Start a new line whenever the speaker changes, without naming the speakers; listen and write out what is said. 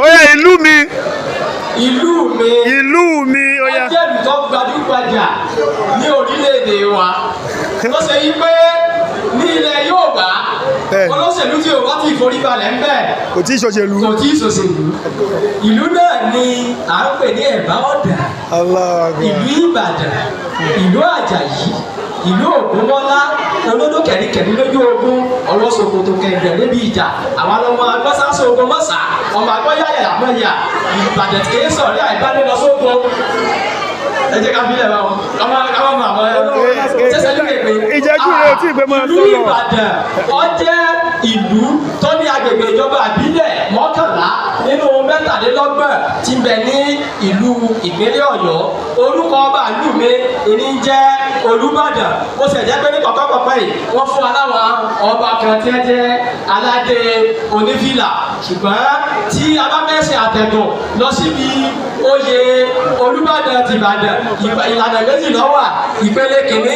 ó yá ìlú mi.
ìlú mi
ó yá.
ọjọ́ ìlú tó gbajúgbajà ní orílẹ̀-èdè wa tó ṣe yí pé ní ilẹ̀ Yorùbá olóṣèlú tí Yorùbá ti foríbalẹ̀ ń bẹ̀
kò tí ì ṣòṣèlú.
ìlú náà ni à ń pè ní Ẹ̀bá Ọ̀dà, ìlú Ìbàdàn, ìlú Àjàyí, ìlú Ògúnmọ́lá, olódó kẹ̀ríkẹ̀rí lójú ogun, ọwọ́ ṣòkòtò kẹ̀ǹdẹ̀ níbi ìjà, àwọn ọmọ agbọ́sáṣọ ogun mọ́sà, ọmọ agbọ́yàyà àmọ́yà, Ìbàdàn kì í sọ̀rí àìbánilọ́sọ́gun. Ẹ jẹ́ ká fi lẹ̀ báwọn ọmọ àmọ́ ṣẹ̀ṣẹ̀ ní pèpè.
Ìjẹ́jú rẹ̀ ò tí ì gbé mọ́
ìlú Ìbàdàn ó jẹ́ ìlú tó ní agbègbè ìjọba àbílẹ̀ 11 nínú 17 tí ń bẹ ní ìlú ìpínlẹ̀ Ọ̀yọ́. Orúkọ ọba ìlú mi ní jẹ́ Olúbàdàn. Ó sì jẹ́ pé ní kọ̀kọ́kọ̀pẹ́ yìí wọ́n fún wa láwọn ọba kan tí wọ́n jẹ́ aládé onífìlà, ṣùgbọ́n tí a bá mẹ́sìn àtẹ̀gùn lọ síbi oyè Olúbàdàn ti Ìbàdàn ìlànà méjì ló wà. Ìpele kìíní